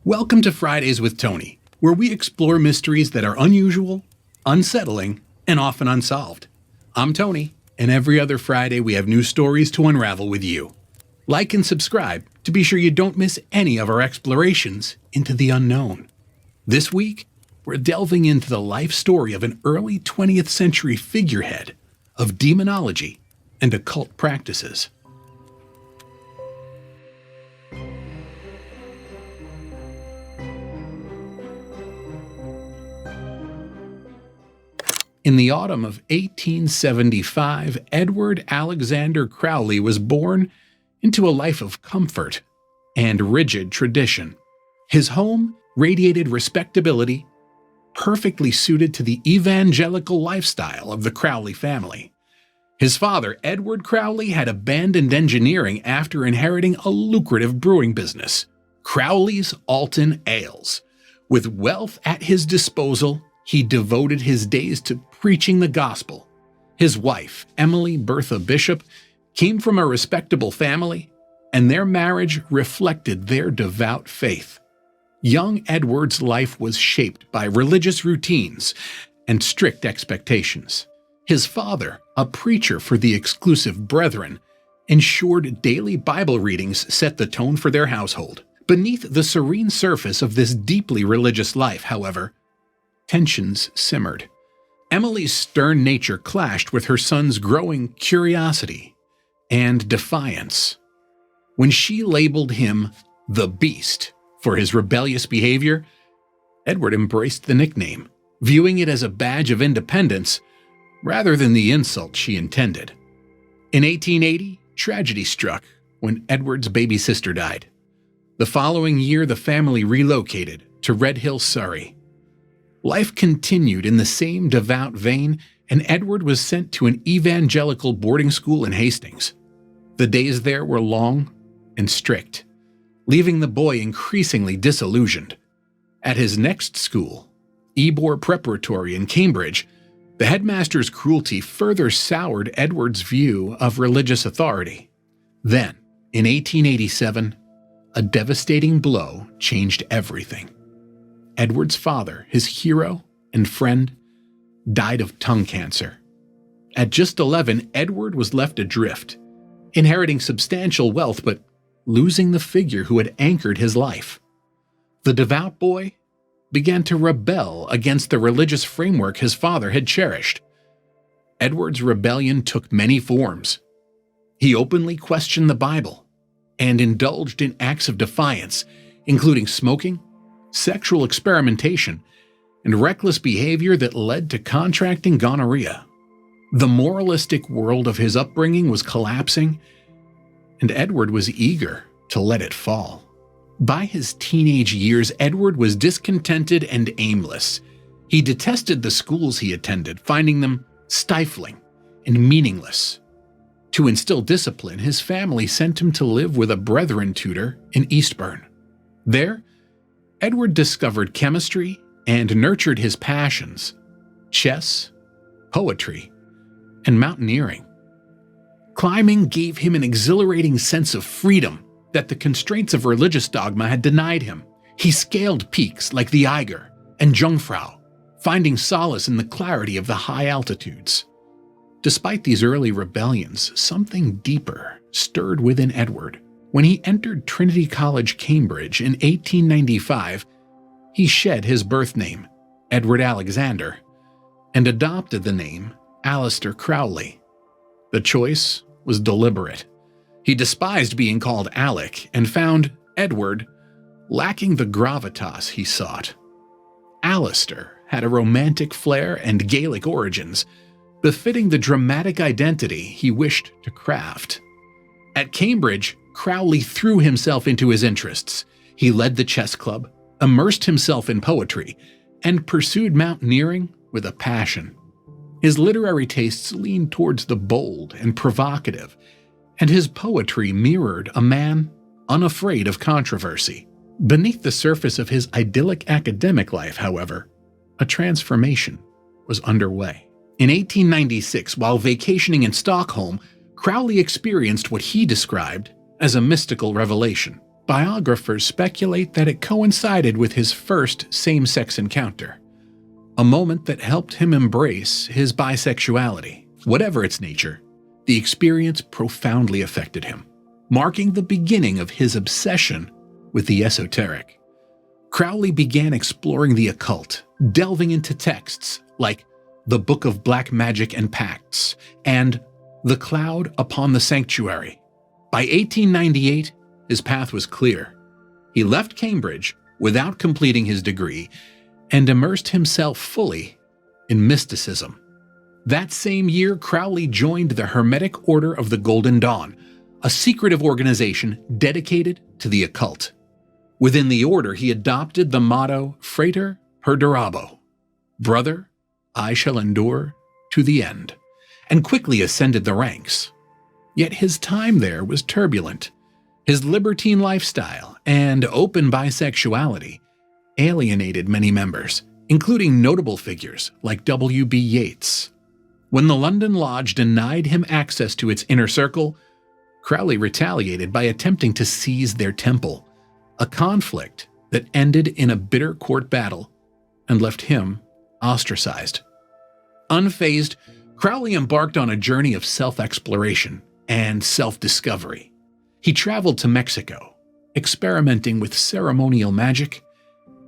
Welcome to Fridays with Tony, where we explore mysteries that are unusual, unsettling, and often unsolved. I'm Tony, and every other Friday we have new stories to unravel with you. Like and subscribe to be sure you don't miss any of our explorations into the unknown. This week, we're delving into the life story of an early 20th century figurehead of demonology and occult practices. In the autumn of 1875, Edward Alexander Crowley was born into a life of comfort and rigid tradition. His home radiated respectability, perfectly suited to the evangelical lifestyle of the Crowley family. His father, Edward Crowley, had abandoned engineering after inheriting a lucrative brewing business, Crowley's Alton Ales. With wealth at his disposal, he devoted his days to preaching the gospel. His wife, Emily Bertha Bishop, came from a respectable family, and their marriage reflected their devout faith. Young Edward's life was shaped by religious routines and strict expectations. His father, a preacher for the exclusive brethren, ensured daily Bible readings set the tone for their household. Beneath the serene surface of this deeply religious life, however, tensions simmered. Emily's stern nature clashed with her son's growing curiosity and defiance. When she labeled him the Beast for his rebellious behavior, Edward embraced the nickname, viewing it as a badge of independence rather than the insult she intended. In 1880, tragedy struck when Edward's baby sister died. The following year, the family relocated to Red Hill, Surrey. Life continued in the same devout vein, and Edward was sent to an evangelical boarding school in Hastings. The days there were long and strict, leaving the boy increasingly disillusioned. At his next school, Ebor Preparatory in Cambridge, the headmaster's cruelty further soured Edward's view of religious authority. Then, in 1887, a devastating blow changed everything. Edward's father, his hero and friend, died of tongue cancer. At just 11, Edward was left adrift, inheriting substantial wealth but losing the figure who had anchored his life. The devout boy began to rebel against the religious framework his father had cherished. Edward's rebellion took many forms. He openly questioned the Bible and indulged in acts of defiance, including smoking, sexual experimentation, and reckless behavior that led to contracting gonorrhea. The moralistic world of his upbringing was collapsing, and Edward was eager to let it fall. By his teenage years, Edward was discontented and aimless. He detested the schools he attended, finding them stifling and meaningless. To instill discipline, his family sent him to live with a brethren tutor in Eastbourne. There, Edward discovered chemistry and nurtured his passions: chess, poetry, and mountaineering. Climbing gave him an exhilarating sense of freedom that the constraints of religious dogma had denied him. He scaled peaks like the Eiger and Jungfrau, finding solace in the clarity of the high altitudes. Despite these early rebellions, something deeper stirred within Edward. When he entered Trinity College, Cambridge in 1895, he shed his birth name, Edward Alexander, and adopted the name Aleister Crowley. The choice was deliberate. He despised being called Alec and found Edward lacking the gravitas he sought. Aleister had a romantic flair and Gaelic origins, befitting the dramatic identity he wished to craft. At Cambridge, Crowley threw himself into his interests. He led the chess club, immersed himself in poetry, and pursued mountaineering with a passion. His literary tastes leaned towards the bold and provocative, and his poetry mirrored a man unafraid of controversy. Beneath the surface of his idyllic academic life, however, a transformation was underway. In 1896, while vacationing in Stockholm, Crowley experienced what he described as a mystical revelation. Biographers speculate that it coincided with his first same-sex encounter, a moment that helped him embrace his bisexuality. Whatever its nature, the experience profoundly affected him, marking the beginning of his obsession with the esoteric. Crowley began exploring the occult, delving into texts like the Book of Black Magic and Pacts and The Cloud Upon the Sanctuary. By 1898, his path was clear. He left Cambridge without completing his degree and immersed himself fully in mysticism. That same year, Crowley joined the Hermetic Order of the Golden Dawn, a secretive organization dedicated to the occult. Within the order, he adopted the motto Frater Perdurabo, Brother, I shall endure to the end, and quickly ascended the ranks. Yet his time there was turbulent. His libertine lifestyle and open bisexuality alienated many members, including notable figures like W.B. Yeats. When the London Lodge denied him access to its inner circle, Crowley retaliated by attempting to seize their temple, a conflict that ended in a bitter court battle and left him ostracized. Unfazed, Crowley embarked on a journey of self-exploration and self-discovery. He traveled to Mexico, experimenting with ceremonial magic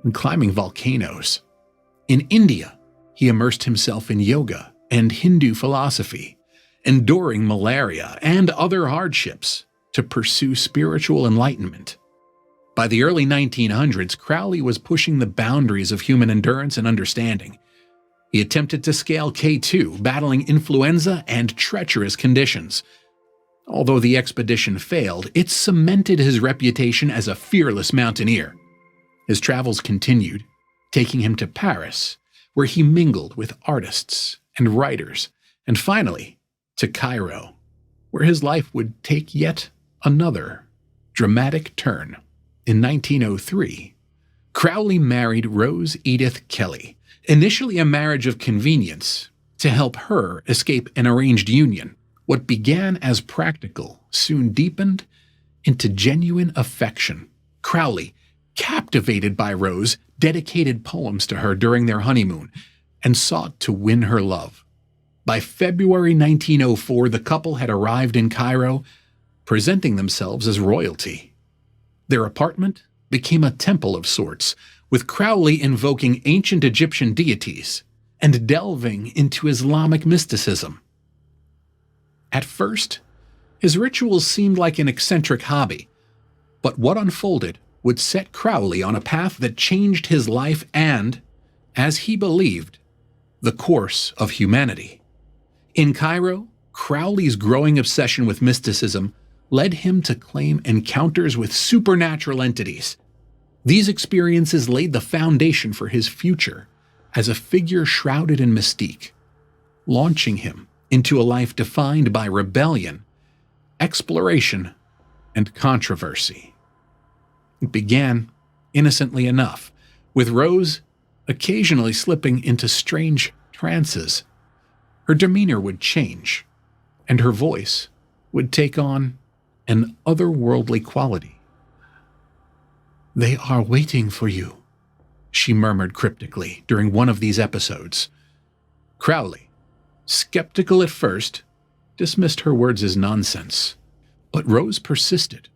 and climbing volcanoes. In India, he immersed himself in yoga and Hindu philosophy, enduring malaria and other hardships to pursue spiritual enlightenment. By the early 1900s, Crowley was pushing the boundaries of human endurance and understanding. He attempted to scale K2, battling influenza and treacherous conditions. Although the expedition failed, it cemented his reputation as a fearless mountaineer. His travels continued, taking him to Paris, where he mingled with artists and writers, and finally to Cairo, where his life would take yet another dramatic turn. In 1903, Crowley married Rose Edith Kelly, initially a marriage of convenience, to help her escape an arranged union. What began as practical soon deepened into genuine affection. Crowley, captivated by Rose, dedicated poems to her during their honeymoon and sought to win her love. By February 1904, the couple had arrived in Cairo, presenting themselves as royalty. Their apartment became a temple of sorts, with Crowley invoking ancient Egyptian deities and delving into Islamic mysticism. At first, his rituals seemed like an eccentric hobby, but what unfolded would set Crowley on a path that changed his life and, as he believed, the course of humanity. In Cairo, Crowley's growing obsession with mysticism led him to claim encounters with supernatural entities. These experiences laid the foundation for his future as a figure shrouded in mystique, launching him into a life defined by rebellion, exploration, and controversy. It began innocently enough, with Rose occasionally slipping into strange trances. Her demeanor would change, and her voice would take on an otherworldly quality. "They are waiting for you," she murmured cryptically during one of these episodes. Crowley, skeptical at first, dismissed her words as nonsense. But Rose persisted,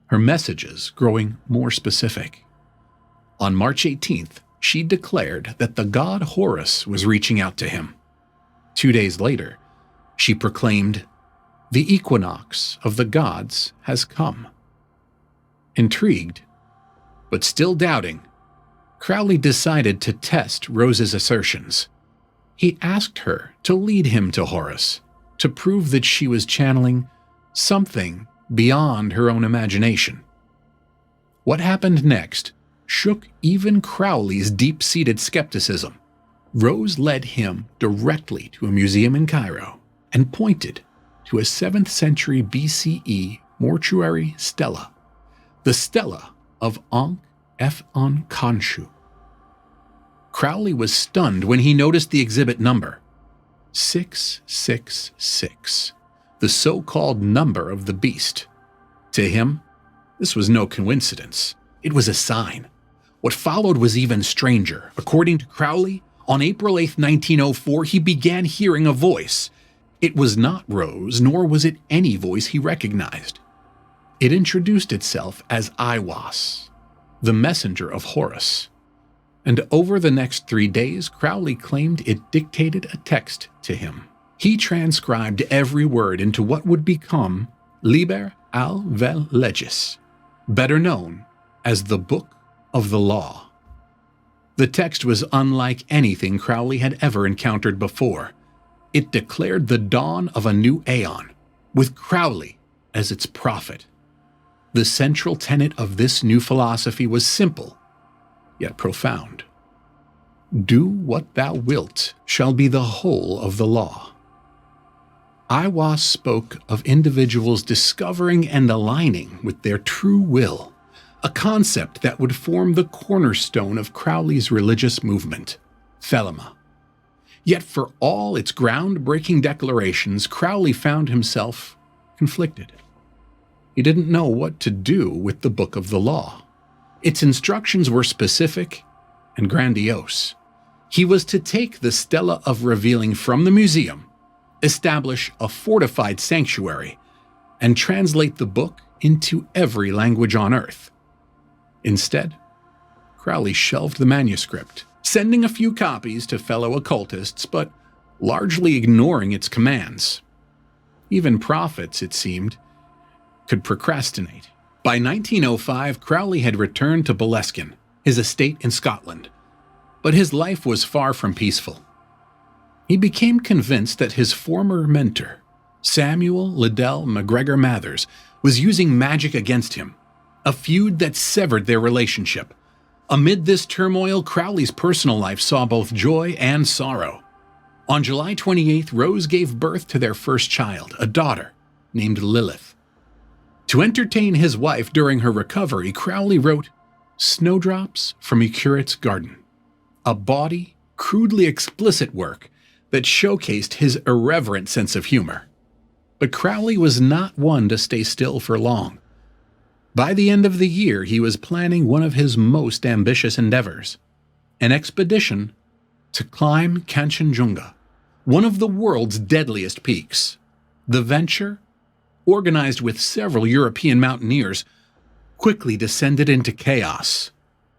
her messages growing more specific. On March 18th, she declared that the god Horus was reaching out to him. 2 days later, she proclaimed, "The equinox of the gods has come." Intrigued, but still doubting, Crowley decided to test Rose's assertions. He asked her to lead him to Horus, to prove that she was channeling something beyond her own imagination. What happened next shook even Crowley's deep-seated skepticism. Rose led him directly to a museum in Cairo and pointed to a 7th century BCE mortuary stela, the stela of Ankh-F-On-Khonshu. Crowley was stunned when he noticed the exhibit number, 666, the so-called number of the beast. To him, This was no coincidence. It was a sign. What followed was even stranger. According to Crowley, on April 8, 1904, he began hearing a voice. It was not Rose, nor was it any voice he recognized. It introduced itself as Aiwass, the messenger of Horus. And over the next 3 days, Crowley claimed it dictated a text to him. He transcribed every word into what would become Liber al Vel Legis, better known as the Book of the Law. The text was unlike anything Crowley had ever encountered before. It declared the dawn of a new aeon, with Crowley as its prophet. The central tenet of this new philosophy was simple, yet profound. Do what thou wilt shall be the whole of the law. Aiwass spoke of individuals discovering and aligning with their true will, a concept that would form the cornerstone of Crowley's religious movement, Thelema. Yet for all its groundbreaking declarations, Crowley found himself conflicted. He didn't know what to do with the Book of the Law. Its instructions were specific and grandiose. He was to take the Stela of Revealing from the museum, establish a fortified sanctuary, and translate the book into every language on Earth. Instead, Crowley shelved the manuscript, sending a few copies to fellow occultists, but largely ignoring its commands. Even prophets, it seemed, could procrastinate. By 1905, Crowley had returned to Boleskine, his estate in Scotland, but his life was far from peaceful. He became convinced that his former mentor, Samuel Liddell MacGregor Mathers, was using magic against him, a feud that severed their relationship. Amid this turmoil, Crowley's personal life saw both joy and sorrow. On July 28th, Rose gave birth to their first child, a daughter named Lilith. To entertain his wife during her recovery, Crowley wrote Snowdrops from a Curate's Garden, a bawdy, crudely explicit work that showcased his irreverent sense of humor. But Crowley was not one to stay still for long. By the end of the year, he was planning one of his most ambitious endeavors, an expedition to climb Kanchenjunga, one of the world's deadliest peaks. The venture, organized with several European mountaineers, quickly descended into chaos.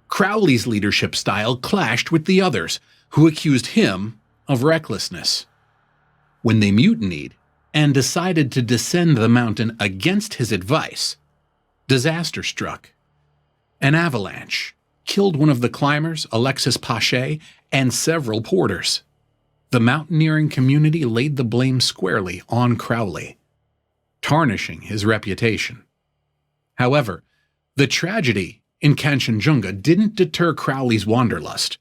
Crowley's leadership style clashed with the others, who accused him of recklessness. When they mutinied and decided to descend the mountain against his advice, disaster struck. An avalanche killed one of the climbers, Alexis Pache, and several porters. The mountaineering community laid the blame squarely on Crowley, tarnishing his reputation. However, the tragedy in Kanchenjunga didn't deter Crowley's wanderlust.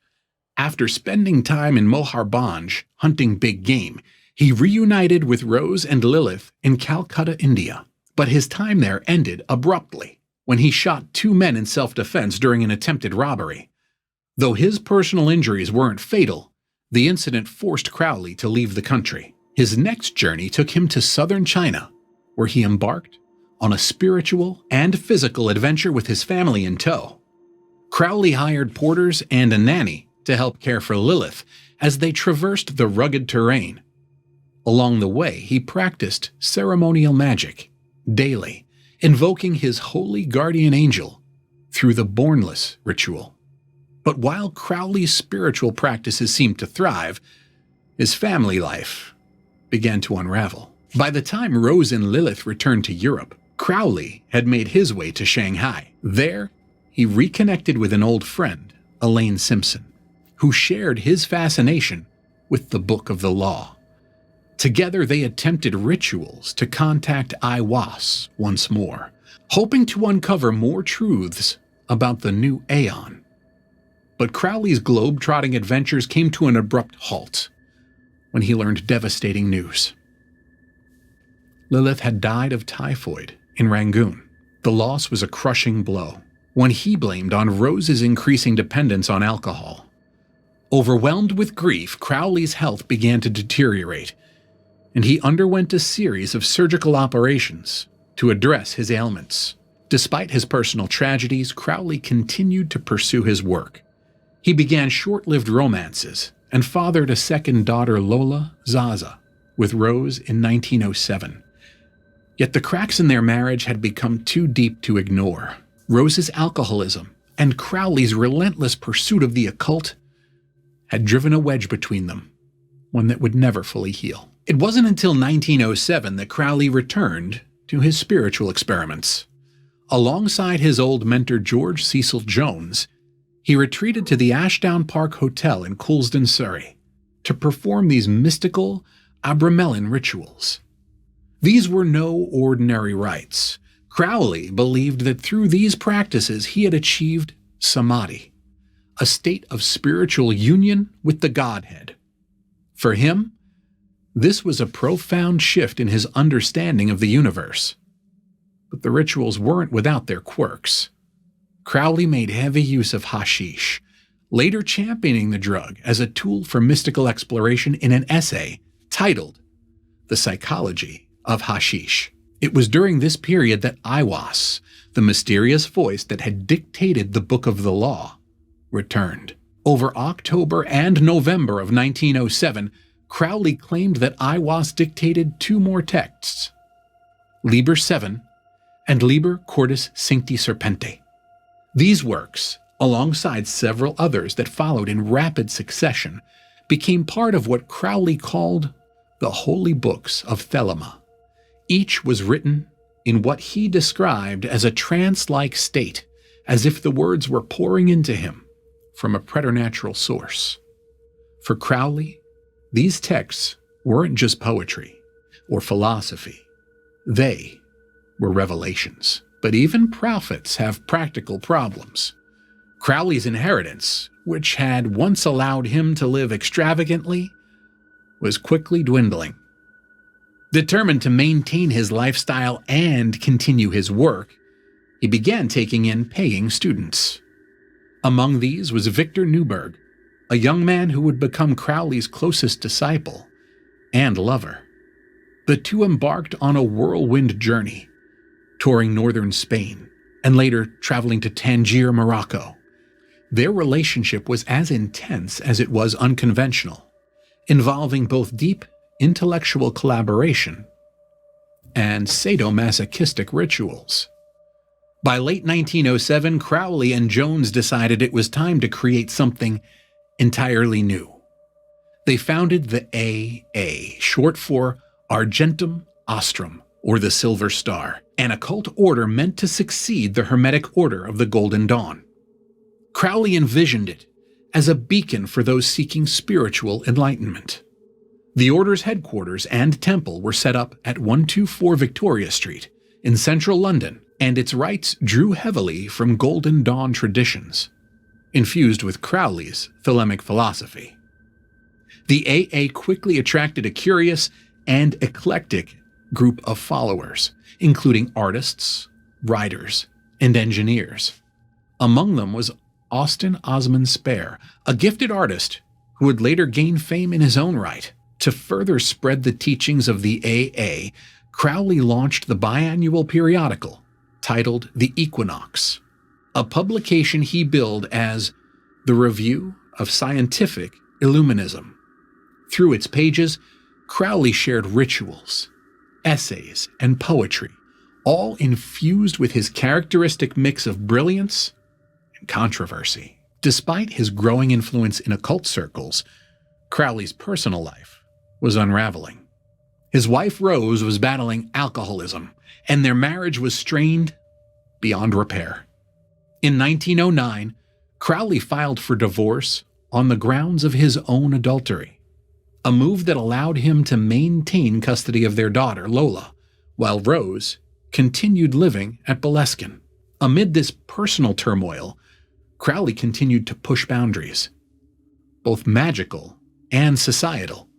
After spending time in Moharbhanj hunting big game, he reunited with Rose and Lilith in Calcutta, India. But his time there ended abruptly when he shot 2 men in self-defense during an attempted robbery. Though his personal injuries weren't fatal, the incident forced Crowley to leave the country. His next journey took him to southern China, where he embarked on a spiritual and physical adventure with his family in tow. Crowley hired porters and a nanny to help care for Lilith as they traversed the rugged terrain. Along the way, he practiced ceremonial magic daily, invoking his holy guardian angel through the Bornless ritual. But while Crowley's spiritual practices seemed to thrive, his family life began to unravel. By the time Rose and Lilith returned to Europe, Crowley had made his way to Shanghai. There, he reconnected with an old friend, Elaine Simpson, who shared his fascination with the Book of the Law. Together, they attempted rituals to contact Aiwass once more, hoping to uncover more truths about the new Aeon. But Crowley's globe-trotting adventures came to an abrupt halt when he learned devastating news. Lilith had died of typhoid in Rangoon. The loss was a crushing blow, one he blamed on Rose's increasing dependence on alcohol. Overwhelmed with grief, Crowley's health began to deteriorate, and he underwent a series of surgical operations to address his ailments. Despite his personal tragedies, Crowley continued to pursue his work. He began short-lived romances and fathered a second daughter, Lola Zaza, with Rose in 1907. Yet the cracks in their marriage had become too deep to ignore. Rose's alcoholism and Crowley's relentless pursuit of the occult had driven a wedge between them, one that would never fully heal. It wasn't until 1907 that Crowley returned to his spiritual experiments. Alongside his old mentor George Cecil Jones, he retreated to the Ashdown Park Hotel in Coulsdon, Surrey, to perform these mystical Abramelin rituals. These were no ordinary rites. Crowley believed that through these practices he had achieved samadhi, a state of spiritual union with the Godhead. For him, this was a profound shift in his understanding of the universe. But the rituals weren't without their quirks. Crowley made heavy use of hashish, later championing the drug as a tool for mystical exploration in an essay titled The Psychology of Hashish. It was during this period that Aiwass, the mysterious voice that had dictated the Book of the Law, returned. Over October and November of 1907, Crowley claimed that Aiwass dictated two more texts, Liber 7 and Liber Cordis Sancti Serpente. These works, alongside several others that followed in rapid succession, became part of what Crowley called the Holy Books of Thelema. Each was written in what he described as a trance-like state, as if the words were pouring into him from a preternatural source. For Crowley, these texts weren't just poetry or philosophy. They were revelations. But even prophets have practical problems. Crowley's inheritance, which had once allowed him to live extravagantly, was quickly dwindling. Determined to maintain his lifestyle and continue his work, he began taking in paying students. Among these was Victor Newberg, a young man who would become Crowley's closest disciple and lover. The two embarked on a whirlwind journey, touring northern Spain and later traveling to Tangier, Morocco. Their relationship was as intense as it was unconventional, involving both deep intellectual collaboration and sadomasochistic rituals. By late 1907, Crowley and Jones decided it was time to create something entirely new. They founded the AA, short for Argentum Astrum, or the Silver Star, an occult order meant to succeed the Hermetic Order of the Golden Dawn. Crowley envisioned it as a beacon for those seeking spiritual enlightenment. The order's headquarters and temple were set up at 124 Victoria Street in central London, and its rites drew heavily from Golden Dawn traditions, infused with Crowley's Thelemic philosophy. The AA quickly attracted a curious and eclectic group of followers, including artists, writers, and engineers. Among them was Austin Osman Spare, a gifted artist who would later gain fame in his own right. To further spread the teachings of the AA, Crowley launched the biannual periodical titled The Equinox, a publication he billed as the Review of Scientific Illuminism. Through its pages, Crowley shared rituals, essays, and poetry, all infused with his characteristic mix of brilliance and controversy. Despite his growing influence in occult circles, Crowley's personal life was unraveling. His wife Rose was battling alcoholism, and their marriage was strained beyond repair. In 1909, Crowley filed for divorce on the grounds of his own adultery, a move that allowed him to maintain custody of their daughter, Lola, while Rose continued living at Boleskine. Amid this personal turmoil, Crowley continued to push boundaries, both magical and societal.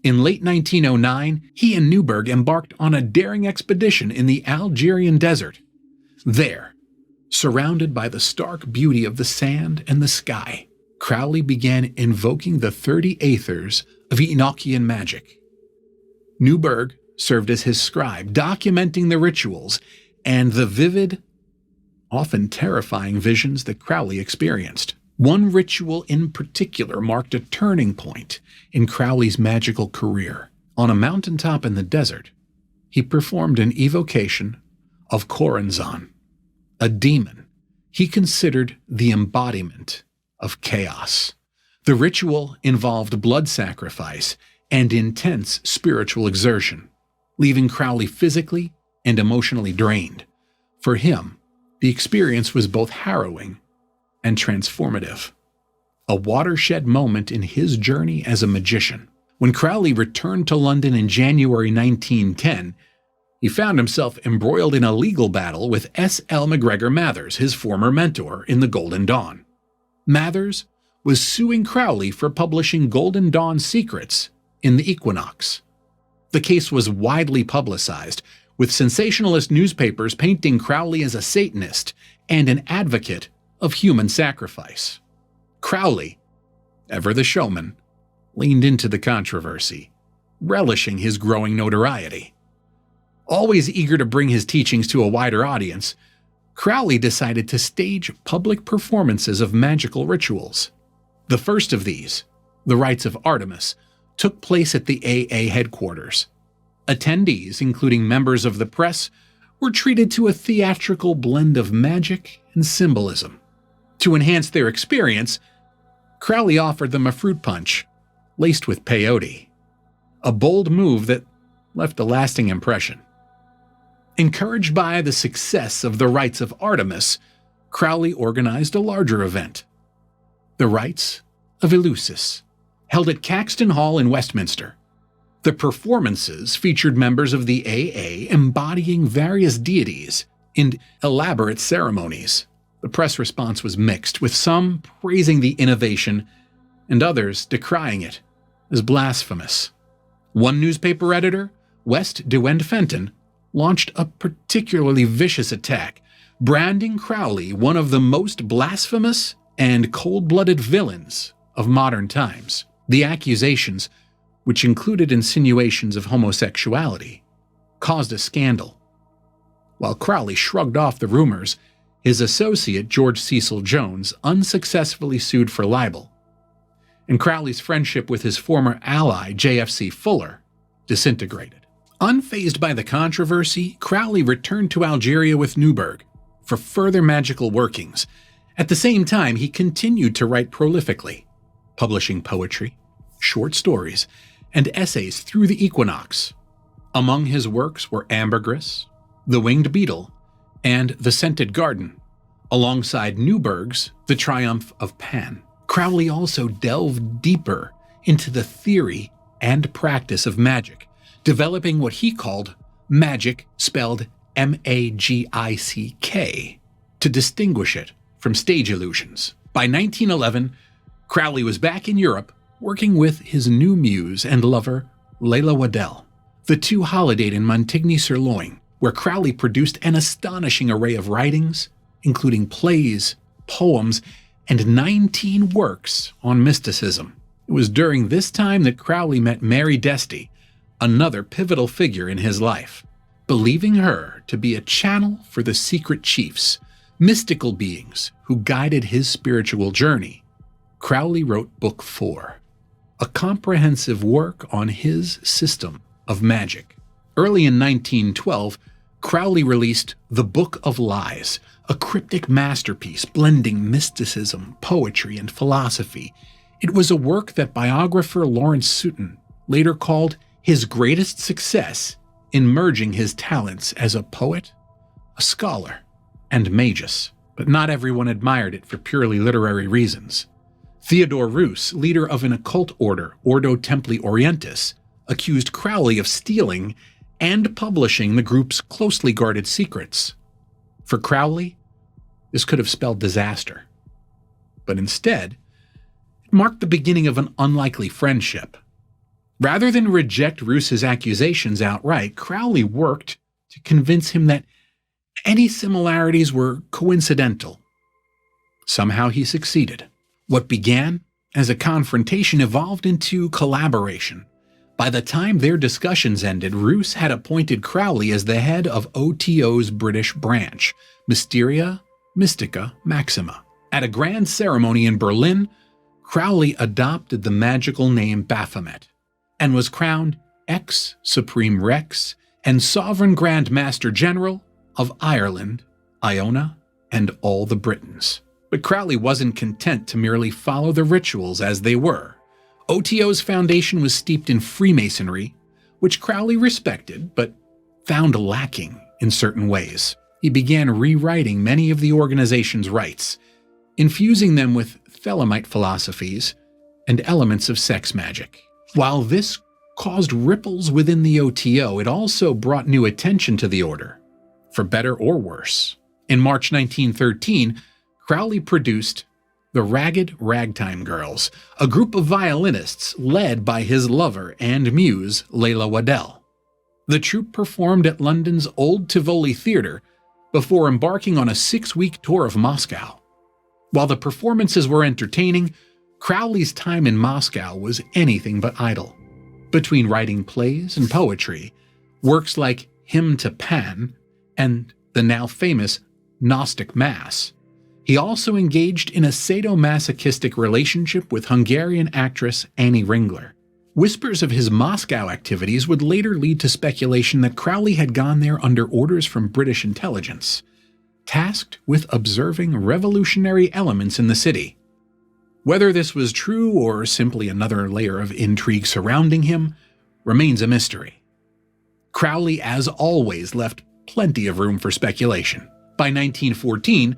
In late 1909, he and Newberg embarked on a daring expedition in the Algerian desert. There, surrounded by the stark beauty of the sand and the sky, Crowley began invoking the 30 aethers of Enochian magic. Newberg served as his scribe, documenting the rituals and the vivid often terrifying visions that Crowley experienced. One ritual in particular marked a turning point in Crowley's magical career. On a mountaintop in the desert, he performed an evocation of Choronzon, a demon he considered the embodiment of chaos. The ritual involved blood sacrifice and intense spiritual exertion, leaving Crowley physically and emotionally drained. For him, the experience was both harrowing and transformative, a watershed moment in his journey as a magician. When Crowley returned to London in January 1910, he found himself embroiled in a legal battle with S. L. MacGregor Mathers, his former mentor in the Golden Dawn. Mathers was suing Crowley for publishing Golden Dawn secrets in the Equinox. The case was widely publicized, with sensationalist newspapers painting Crowley as a Satanist and an advocate of human sacrifice. Crowley, ever the showman, leaned into the controversy, relishing his growing notoriety. Always eager to bring his teachings to a wider audience, Crowley decided to stage public performances of magical rituals. The first of these, the Rites of Artemis, took place at the AA headquarters. Attendees, including members of the press, were treated to a theatrical blend of magic and symbolism. To enhance their experience, Crowley offered them a fruit punch, laced with peyote, a bold move that left a lasting impression. Encouraged by the success of the Rites of Artemis, Crowley organized a larger event, the Rites of Eleusis, held at Caxton Hall in Westminster. The performances featured members of the AA embodying various deities in elaborate ceremonies. The press response was mixed, with some praising the innovation and others decrying it as blasphemous. One newspaper editor, West DeWend Fenton, launched a particularly vicious attack, branding Crowley one of the most blasphemous and cold-blooded villains of modern times. The accusations, which included insinuations of homosexuality, caused a scandal. While Crowley shrugged off the rumors, his associate George Cecil Jones unsuccessfully sued for libel, and Crowley's friendship with his former ally J.F.C. Fuller disintegrated. Unfazed by the controversy, Crowley returned to Algeria with Newburgh for further magical workings. At the same time, he continued to write prolifically, publishing poetry, short stories, and essays through the equinox. Among his works were Ambergris, The Winged Beetle, and The Scented Garden, alongside Newburgh's The Triumph of Pan. Crowley also delved deeper into the theory and practice of magic, developing what he called magic, spelled M-A-G-I-C-K, to distinguish it from stage illusions. By 1911, Crowley was back in Europe, working with his new muse and lover, Layla Waddell. The two holidayed in Montigny-sur-Loing, where Crowley produced an astonishing array of writings, including plays, poems, and 19 works on mysticism. It was during this time that Crowley met Mary Desty, another pivotal figure in his life. Believing her to be a channel for the secret chiefs, mystical beings who guided his spiritual journey, Crowley wrote Book 4, a comprehensive work on his system of magic. Early in 1912, Crowley released The Book of Lies, a cryptic masterpiece blending mysticism, poetry, and philosophy. It was a work that biographer Lawrence Sutin later called his greatest success in merging his talents as a poet, a scholar, and magus. But not everyone admired it for purely literary reasons. Theodore Roos, leader of an occult order, Ordo Templi Orientis, accused Crowley of stealing and publishing the group's closely guarded secrets. For Crowley, this could have spelled disaster. But instead, it marked the beginning of an unlikely friendship. Rather than reject Roos's accusations outright, Crowley worked to convince him that any similarities were coincidental. Somehow he succeeded. What began as a confrontation evolved into collaboration. By the time their discussions ended, Roos had appointed Crowley as the head of O.T.O's British branch, Mysteria Mystica Maxima. At a grand ceremony in Berlin, Crowley adopted the magical name Baphomet and was crowned ex-Supreme Rex and Sovereign Grand Master General of Ireland, Iona, and all the Britons. But Crowley wasn't content to merely follow the rituals as they were. O.T.O's foundation was steeped in Freemasonry, which Crowley respected but found lacking in certain ways. He began rewriting many of the organization's rites, infusing them with Thelemite philosophies and elements of sex magic. While this caused ripples within the O.T.O, it also brought new attention to the order, for better or worse. In March 1913, Crowley produced the Ragged Ragtime Girls, a group of violinists led by his lover and muse, Layla Waddell. The troupe performed at London's Old Tivoli Theatre before embarking on a 6-week tour of Moscow. While the performances were entertaining, Crowley's time in Moscow was anything but idle. Between writing plays and poetry, works like Hymn to Pan and the now famous Gnostic Mass, he also engaged in a sadomasochistic relationship with Hungarian actress Annie Ringler. Whispers of his Moscow activities would later lead to speculation that Crowley had gone there under orders from British intelligence, tasked with observing revolutionary elements in the city. Whether this was true or simply another layer of intrigue surrounding him remains a mystery. Crowley, as always, left plenty of room for speculation. By 1914,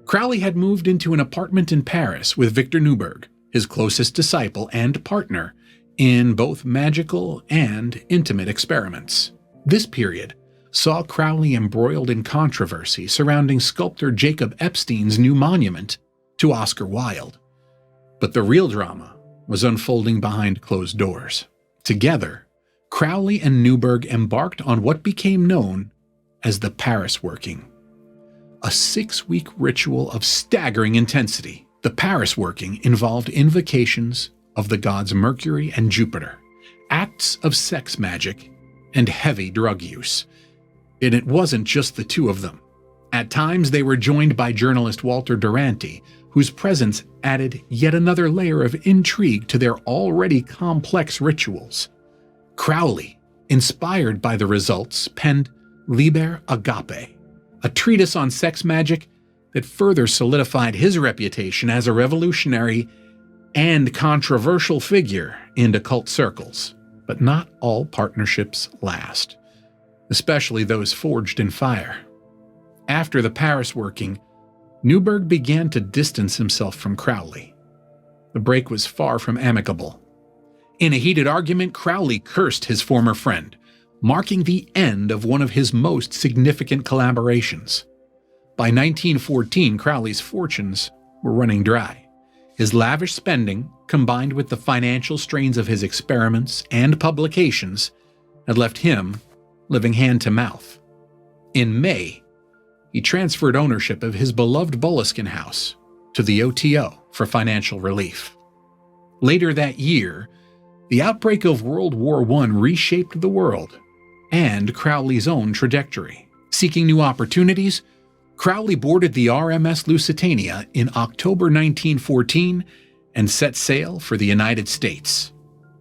Crowley had moved into an apartment in Paris with Victor Newberg, his closest disciple and partner in both magical and intimate experiments. This period saw Crowley embroiled in controversy surrounding sculptor Jacob Epstein's new monument to Oscar Wilde. But the real drama was unfolding behind closed doors. Together, Crowley and Newberg embarked on what became known as the Paris Working, a 6-week ritual of staggering intensity. The Paris Working involved invocations of the gods Mercury and Jupiter, acts of sex magic, and heavy drug use. And it wasn't just the two of them. At times, they were joined by journalist Walter Duranty, whose presence added yet another layer of intrigue to their already complex rituals. Crowley, inspired by the results, penned Liber Agape, a treatise on sex magic that further solidified his reputation as a revolutionary and controversial figure in occult circles. But not all partnerships last, especially those forged in fire. After the Paris Working, Newberg began to distance himself from Crowley. The break was far from amicable. In a heated argument, Crowley cursed his former friend, marking the end of one of his most significant collaborations. By 1914, Crowley's fortunes were running dry. His lavish spending, combined with the financial strains of his experiments and publications, had left him living hand-to-mouth. In May, he transferred ownership of his beloved Boleskine house to the O.T.O for financial relief. Later that year, the outbreak of World War I reshaped the world and Crowley's own trajectory. Seeking new opportunities, Crowley boarded the RMS Lusitania in October 1914 and set sail for the United States.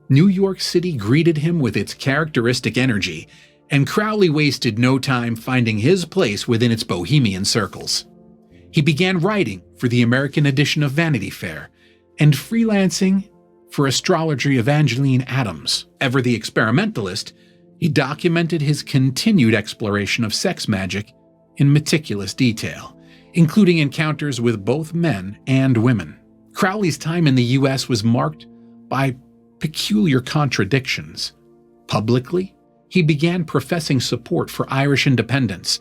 New York City greeted him with its characteristic energy, and Crowley wasted no time finding his place within its bohemian circles. He began writing for the American edition of Vanity Fair and freelancing for astrologer Evangeline Adams. Ever the experimentalist, he documented his continued exploration of sex magic in meticulous detail, including encounters with both men and women. Crowley's time in the U.S. was marked by peculiar contradictions. Publicly, he began professing support for Irish independence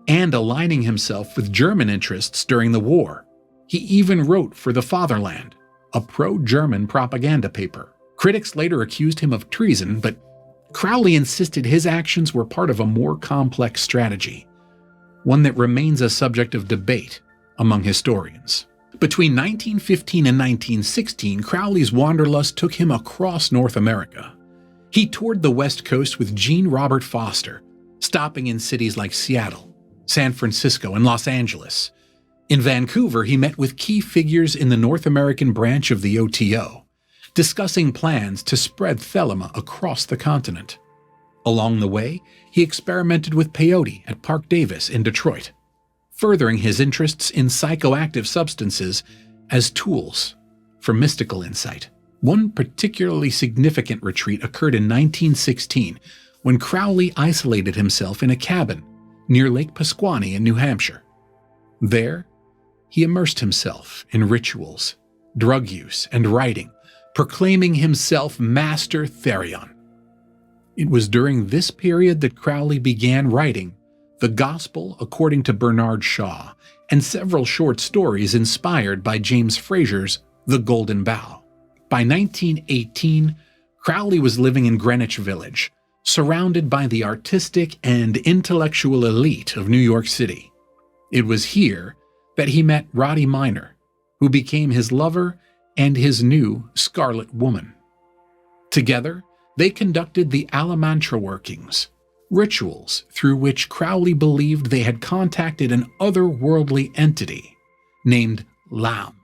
and aligning himself with German interests during the war. He even wrote for The Fatherland, a pro-German propaganda paper. Critics later accused him of treason, but Crowley insisted his actions were part of a more complex strategy, one that remains a subject of debate among historians. Between 1915 and 1916, Crowley's wanderlust took him across North America. He toured the West Coast with Jean Robert Foster, stopping in cities like Seattle, San Francisco, and Los Angeles. In Vancouver, he met with key figures in the North American branch of the O.T.O, discussing plans to spread Thelema across the continent. Along the way, he experimented with peyote at Park Davis in Detroit, furthering his interests in psychoactive substances as tools for mystical insight. One particularly significant retreat occurred in 1916 when Crowley isolated himself in a cabin near Lake Pasquaney in New Hampshire. There, he immersed himself in rituals, drug use, and writing, proclaiming himself Master Therion. It was during this period that Crowley began writing The Gospel According to Bernard Shaw and several short stories inspired by James Frazer's The Golden Bough. By 1918, Crowley was living in Greenwich Village, surrounded by the artistic and intellectual elite of New York City. It was here that he met Roddy Minor, who became his lover and his new Scarlet Woman. Together, they conducted the Alamantra workings, rituals through which Crowley believed they had contacted an otherworldly entity named Lam.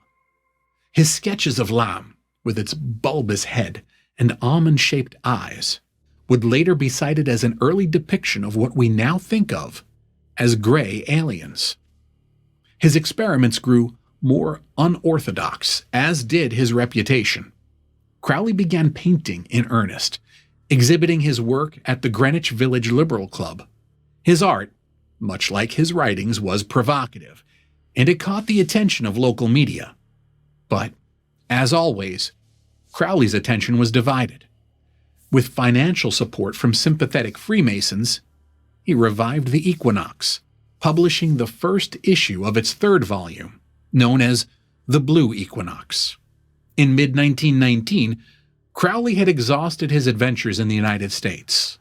His sketches of Lam, with its bulbous head and almond-shaped eyes, would later be cited as an early depiction of what we now think of as gray aliens. His experiments grew more unorthodox, as did his reputation. Crowley began painting in earnest, exhibiting his work at the Greenwich Village Liberal Club. His art, much like his writings, was provocative, and it caught the attention of local media. But, as always, Crowley's attention was divided. With financial support from sympathetic Freemasons, he revived the Equinox, publishing the first issue of its third volume, known as The Blue Equinox. In mid-1919, Crowley had exhausted his adventures in the United States.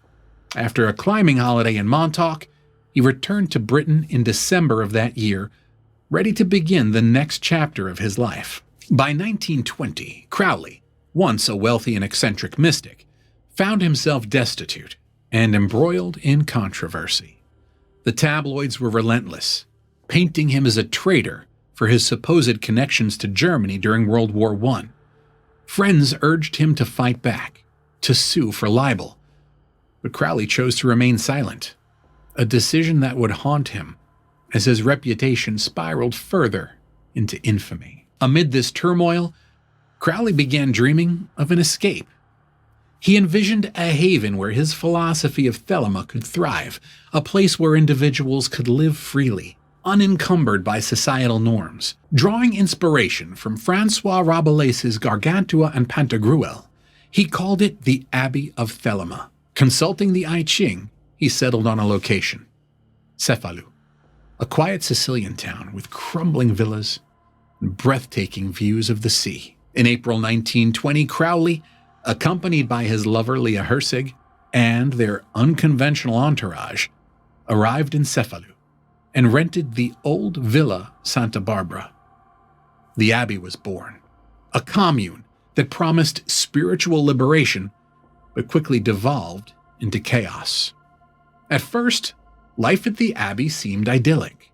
After a climbing holiday in Montauk, he returned to Britain in December of that year, ready to begin the next chapter of his life. By 1920, Crowley, once a wealthy and eccentric mystic, found himself destitute and embroiled in controversy. The tabloids were relentless, painting him as a traitor for his supposed connections to Germany during World War I. Friends urged him to fight back, to sue for libel, but Crowley chose to remain silent, a decision that would haunt him as his reputation spiraled further into infamy. Amid this turmoil, Crowley began dreaming of an escape. He envisioned a haven where his philosophy of Thelema could thrive, a place where individuals could live freely, unencumbered by societal norms. Drawing inspiration from Francois Rabelais's Gargantua and Pantagruel, he called it the Abbey of Thelema. Consulting the I Ching, he settled on a location: Cefalu, a quiet Sicilian town with crumbling villas and breathtaking views of the sea. In April 1920, Crowley, accompanied by his lover Leah Hersig and their unconventional entourage, arrived in Cefalu and rented the old Villa Santa Barbara. The Abbey was born, a commune that promised spiritual liberation, but quickly devolved into chaos. At first, life at the Abbey seemed idyllic.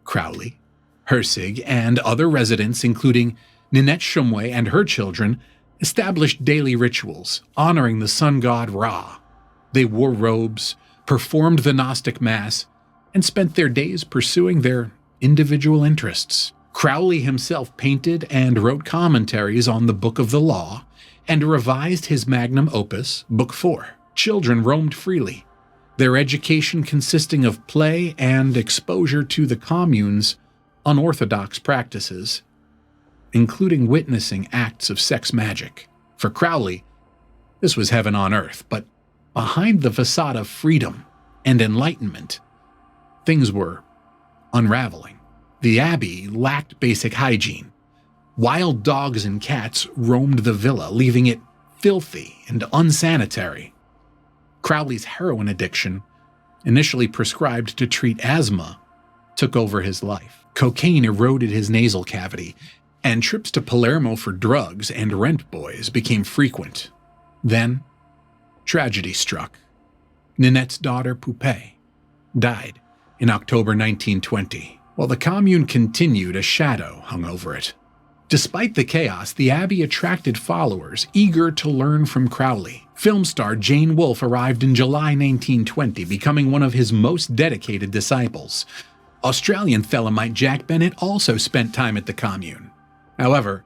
Crowley, Hersig, and other residents, including Ninette Shumway and her children, established daily rituals honoring the sun god Ra. They wore robes, performed the Gnostic Mass, and spent their days pursuing their individual interests. Crowley himself painted and wrote commentaries on the Book of the Law and revised his magnum opus, Book 4. Children roamed freely, their education consisting of play and exposure to the commune's unorthodox practices, including witnessing acts of sex magic. For Crowley, this was heaven on earth, but behind the facade of freedom and enlightenment, things were unraveling. The Abbey lacked basic hygiene. Wild dogs and cats roamed the villa, leaving it filthy and unsanitary. Crowley's heroin addiction, initially prescribed to treat asthma, took over his life. Cocaine eroded his nasal cavity, and trips to Palermo for drugs and rent boys became frequent. Then, tragedy struck. Ninette's daughter, Poupée, died in October 1920. While the commune continued, a shadow hung over it. Despite the chaos, the abbey attracted followers eager to learn from Crowley. Film star Jane Wolfe arrived in July 1920, becoming one of his most dedicated disciples. Australian Thelemite Jack Bennett also spent time at the commune. However,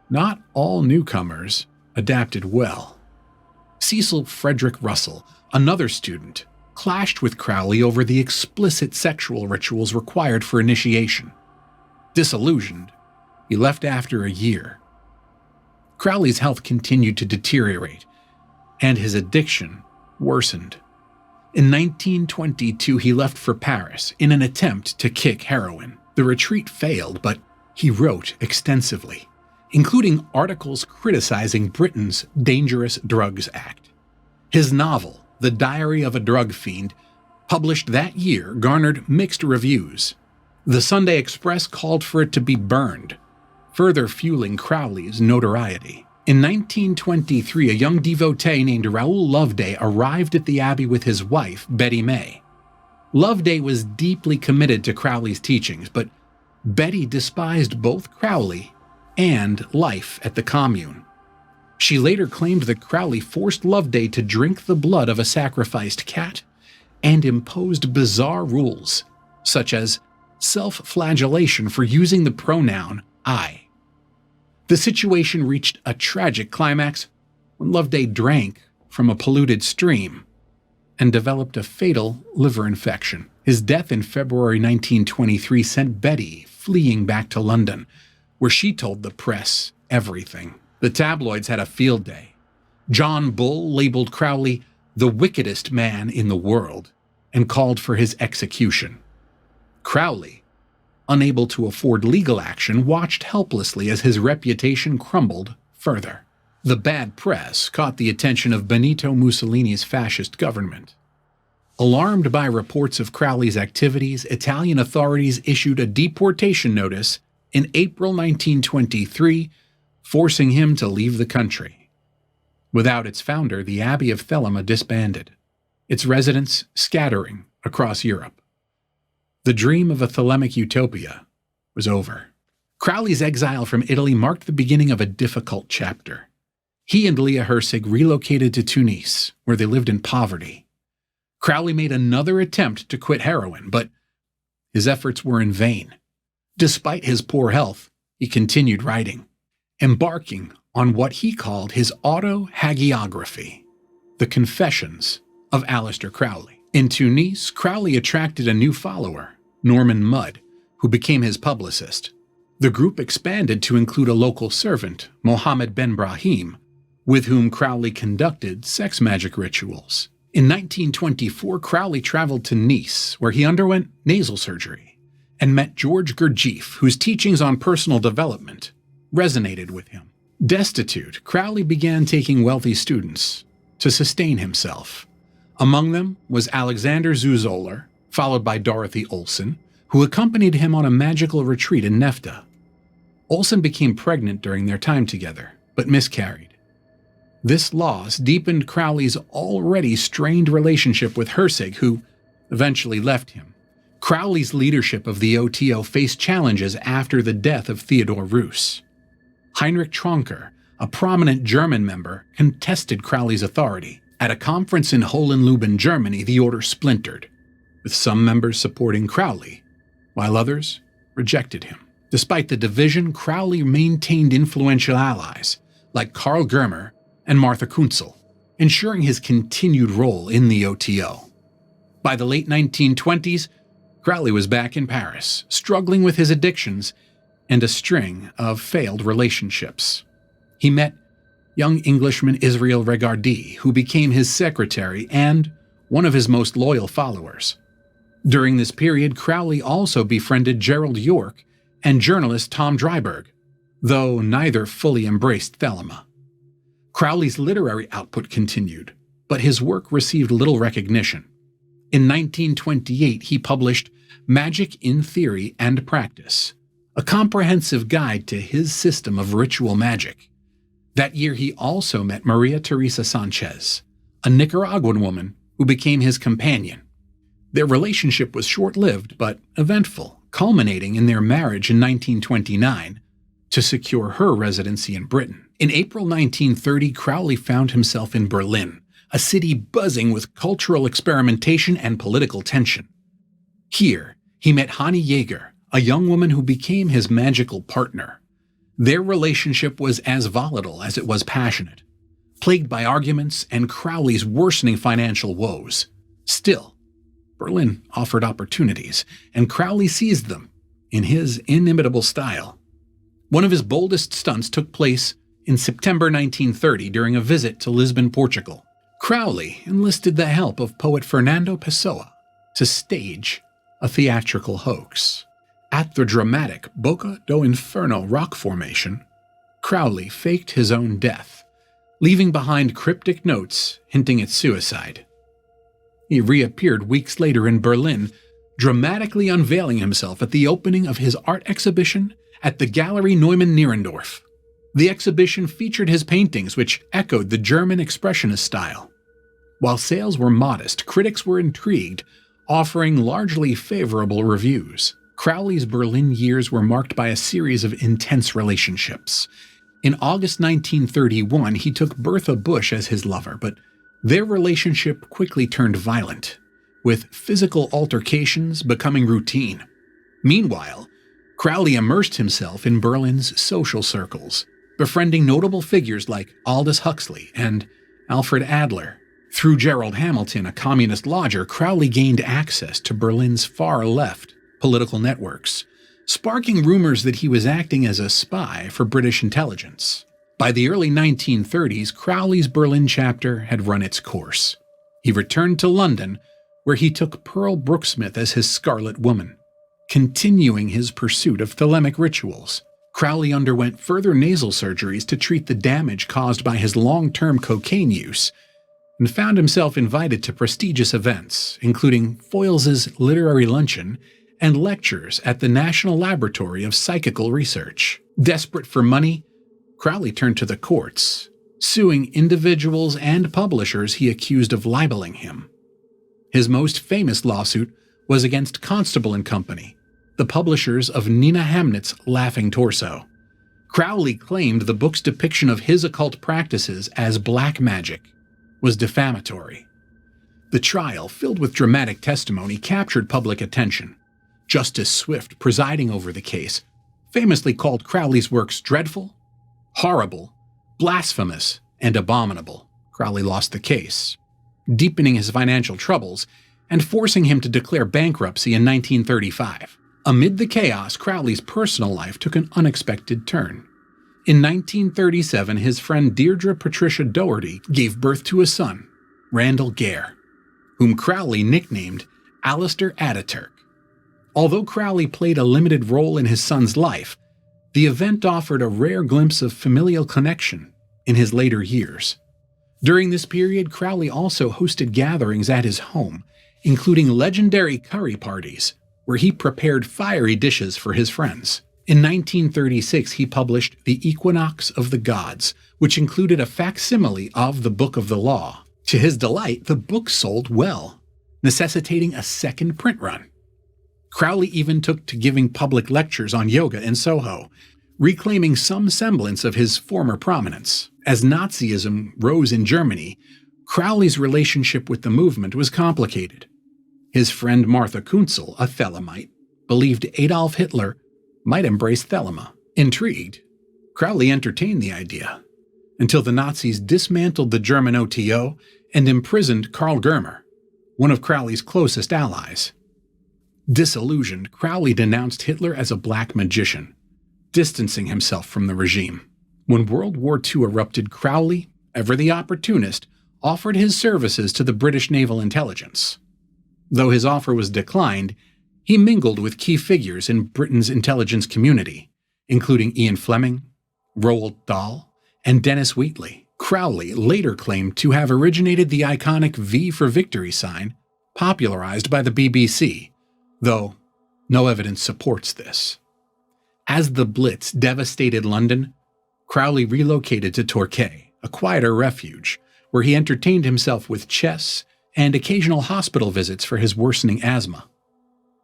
not all newcomers adapted well. Cecil Frederick Russell, another student, clashed with Crowley over the explicit sexual rituals required for initiation. Disillusioned, he left after a year. Crowley's health continued to deteriorate, and his addiction worsened. In 1922, he left for Paris in an attempt to kick heroin. The retreat failed, but he wrote extensively, including articles criticizing Britain's Dangerous Drugs Act. His novel, The Diary of a Drug Fiend, published that year, garnered mixed reviews. The Sunday Express called for it to be burned, further fueling Crowley's notoriety. In 1923, a young devotee named Raoul Loveday arrived at the abbey with his wife, Betty May. Loveday was deeply committed to Crowley's teachings, but Betty despised both Crowley and life at the commune. She later claimed that Crowley forced Loveday to drink the blood of a sacrificed cat and imposed bizarre rules, such as self-flagellation for using the pronoun I. The situation reached a tragic climax when Loveday drank from a polluted stream and developed a fatal liver infection. His death in February 1923 sent Betty fleeing back to London, where she told the press everything. The tabloids had a field day. John Bull labeled Crowley the wickedest man in the world and called for his execution. Crowley, unable to afford legal action, watched helplessly as his reputation crumbled further. The bad press caught the attention of Benito Mussolini's fascist government. Alarmed by reports of Crowley's activities, Italian authorities issued a deportation notice in April 1923, forcing him to leave the country. Without its founder, the Abbey of Thelema disbanded, its residents scattering across Europe. The dream of a Thelemic utopia was over. Crowley's exile from Italy marked the beginning of a difficult chapter. He and Leah Hersig relocated to Tunis, where they lived in poverty. Crowley made another attempt to quit heroin, but his efforts were in vain. Despite his poor health, he continued writing, embarking on what he called his autohagiography, the Confessions of Aleister Crowley. In Tunis, Crowley attracted a new follower, Norman Mudd, who became his publicist. The group expanded to include a local servant, Mohammed Ben Brahim, with whom Crowley conducted sex magic rituals. In 1924, Crowley traveled to Nice, where he underwent nasal surgery, and met George Gurdjieff, whose teachings on personal development resonated with him. Destitute, Crowley began taking wealthy students to sustain himself. Among them was Alexander Zuzoller, followed by Dorothy Olson, who accompanied him on a magical retreat in Nefta. Olson became pregnant during their time together, but miscarried. This loss deepened Crowley's already strained relationship with Hersig, who eventually left him. Crowley's leadership of the O.T.O faced challenges after the death of Theodor Reuss. Heinrich Tronker, a prominent German member, contested Crowley's authority. At a conference in Hohenloben, Germany, the order splintered, with some members supporting Crowley, while others rejected him. Despite the division, Crowley maintained influential allies like Karl Germer and Martha Kunzel, ensuring his continued role in the O.T.O. By the late 1920s, Crowley was back in Paris, struggling with his addictions and a string of failed relationships. He met young Englishman Israel Regardie, who became his secretary and one of his most loyal followers. During this period, Crowley also befriended Gerald York and journalist Tom Dryburgh, though neither fully embraced Thelema. Crowley's literary output continued, but his work received little recognition. In 1928, he published Magic in Theory and Practice, a comprehensive guide to his system of ritual magic. That year, he also met Maria Teresa Sanchez, a Nicaraguan woman who became his companion. Their relationship was short-lived but eventful, culminating in their marriage in 1929 to secure her residency in Britain. In April 1930, Crowley found himself in Berlin, a city buzzing with cultural experimentation and political tension. Here, he met Hanne Jaeger, a young woman who became his magical partner. Their relationship was as volatile as it was passionate, plagued by arguments and Crowley's worsening financial woes. Still, Berlin offered opportunities, and Crowley seized them in his inimitable style. One of his boldest stunts took place in September 1930 during a visit to Lisbon, Portugal. Crowley enlisted the help of poet Fernando Pessoa to stage a theatrical hoax. At the dramatic Boca do Inferno rock formation, Crowley faked his own death, leaving behind cryptic notes hinting at suicide. He reappeared weeks later in Berlin, dramatically unveiling himself at the opening of his art exhibition at the Gallery Neumann-Nierendorf. The exhibition featured his paintings, which echoed the German Expressionist style. While sales were modest, critics were intrigued, offering largely favorable reviews. Crowley's Berlin years were marked by a series of intense relationships. In August 1931, he took Bertha Busch as his lover, but their relationship quickly turned violent, with physical altercations becoming routine. Meanwhile, Crowley immersed himself in Berlin's social circles, befriending notable figures like Aldous Huxley and Alfred Adler. Through Gerald Hamilton, a communist lodger, Crowley gained access to Berlin's far-left political networks, sparking rumors that he was acting as a spy for British intelligence. By the early 1930s, Crowley's Berlin chapter had run its course. He returned to London, where he took Pearl Brooksmith as his Scarlet Woman. Continuing his pursuit of Thelemic rituals, Crowley underwent further nasal surgeries to treat the damage caused by his long-term cocaine use, and found himself invited to prestigious events, including Foyles' literary luncheon and lectures at the National Laboratory of Psychical Research. Desperate for money, Crowley turned to the courts, suing individuals and publishers he accused of libeling him. His most famous lawsuit was against Constable and Company, the publishers of Nina Hamnet's Laughing Torso. Crowley claimed the book's depiction of his occult practices as black magic was defamatory. The trial, filled with dramatic testimony, captured public attention. Justice Swift, presiding over the case, famously called Crowley's works dreadful, horrible, blasphemous, and abominable. Crowley lost the case, deepening his financial troubles and forcing him to declare bankruptcy in 1935. Amid the chaos, Crowley's personal life took an unexpected turn. In 1937, his friend Deirdre Patricia Doherty gave birth to a son, Randall Gare, whom Crowley nicknamed Aleister Ataturk. Although Crowley played a limited role in his son's life, the event offered a rare glimpse of familial connection in his later years. During this period, Crowley also hosted gatherings at his home, including legendary curry parties, where he prepared fiery dishes for his friends. In 1936, he published The Equinox of the Gods, which included a facsimile of the Book of the Law. To his delight, the book sold well, necessitating a second print run. Crowley even took to giving public lectures on yoga in Soho, reclaiming some semblance of his former prominence. As Nazism rose in Germany, Crowley's relationship with the movement was complicated. His friend Martha Kunzel, a Thelemite, believed Adolf Hitler might embrace Thelema. Intrigued, Crowley entertained the idea, until the Nazis dismantled the German O.T.O. and imprisoned Karl Germer, one of Crowley's closest allies. Disillusioned, Crowley denounced Hitler as a black magician, distancing himself from the regime. When World War II erupted, Crowley, ever the opportunist, offered his services to the British Naval Intelligence. Though his offer was declined, he mingled with key figures in Britain's intelligence community, including Ian Fleming, Roald Dahl, and Dennis Wheatley. Crowley later claimed to have originated the iconic V for Victory sign, popularized by the BBC, though no evidence supports this. As the Blitz devastated London, Crowley relocated to Torquay, a quieter refuge, where he entertained himself with chess and occasional hospital visits for his worsening asthma.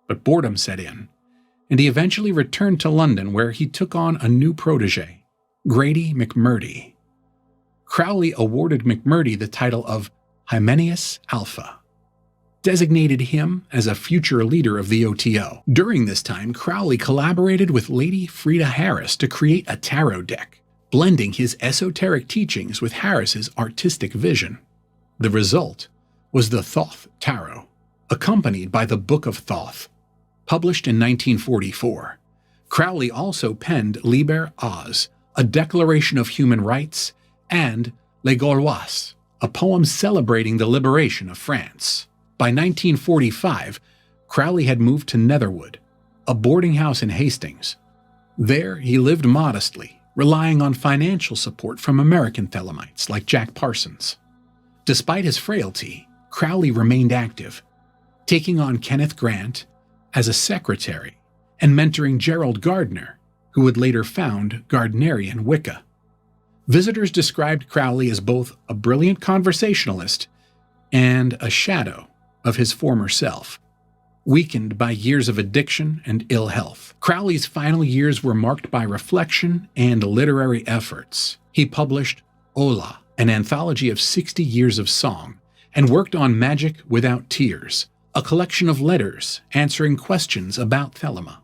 But boredom set in, and he eventually returned to London where he took on a new protege, Grady McMurdy. Crowley awarded McMurdy the title of Hymenaeus Alpha, designated him as a future leader of the O.T.O. During this time, Crowley collaborated with Lady Freda Harris to create a tarot deck, blending his esoteric teachings with Harris's artistic vision. The result was the Thoth Tarot, accompanied by the Book of Thoth, published in 1944. Crowley also penned Liber Oz, a declaration of human rights, and Les Gaulois, a poem celebrating the liberation of France. By 1945, Crowley had moved to Netherwood, a boarding house in Hastings. There he lived modestly, relying on financial support from American Thelemites like Jack Parsons. Despite his frailty, Crowley remained active, taking on Kenneth Grant as a secretary and mentoring Gerald Gardner, who would later found Gardnerian Wicca. Visitors described Crowley as both a brilliant conversationalist and a shadow of his former self, weakened by years of addiction and ill health. Crowley's final years were marked by reflection and literary efforts. He published Ola, an anthology of 60 years of song, and worked on Magic Without Tears, a collection of letters answering questions about Thelema.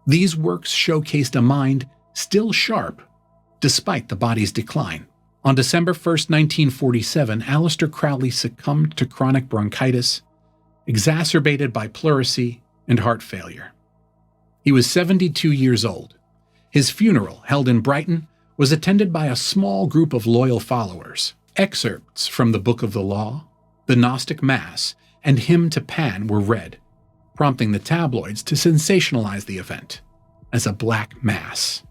These works showcased a mind still sharp despite the body's decline. On December 1, 1947, Aleister Crowley succumbed to chronic bronchitis, exacerbated by pleurisy and heart failure. He was 72 years old. His funeral, held in Brighton, was attended by a small group of loyal followers. Excerpts from the Book of the Law, the Gnostic Mass, and Hymn to Pan were read, prompting the tabloids to sensationalize the event as a black mass.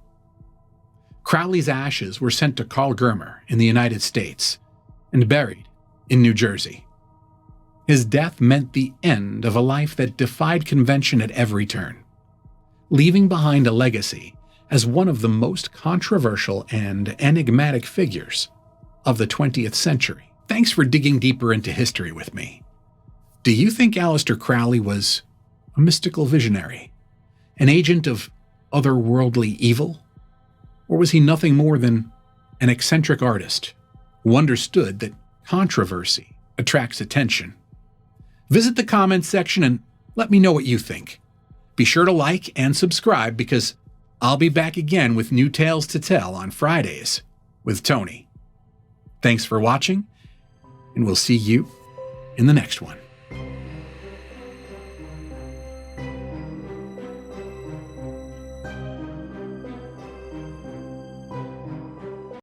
Crowley's ashes were sent to Carl Germer in the United States and buried in New Jersey. His death meant the end of a life that defied convention at every turn, leaving behind a legacy as one of the most controversial and enigmatic figures of the 20th century. Thanks for digging deeper into history with me. Do you think Aleister Crowley was a mystical visionary, an agent of otherworldly evil? Or was he nothing more than an eccentric artist who understood that controversy attracts attention? Visit the comments section and let me know what you think. Be sure to like and subscribe because I'll be back again with new tales to tell on Fridays with Tony. Thanks for watching, and we'll see you in the next one.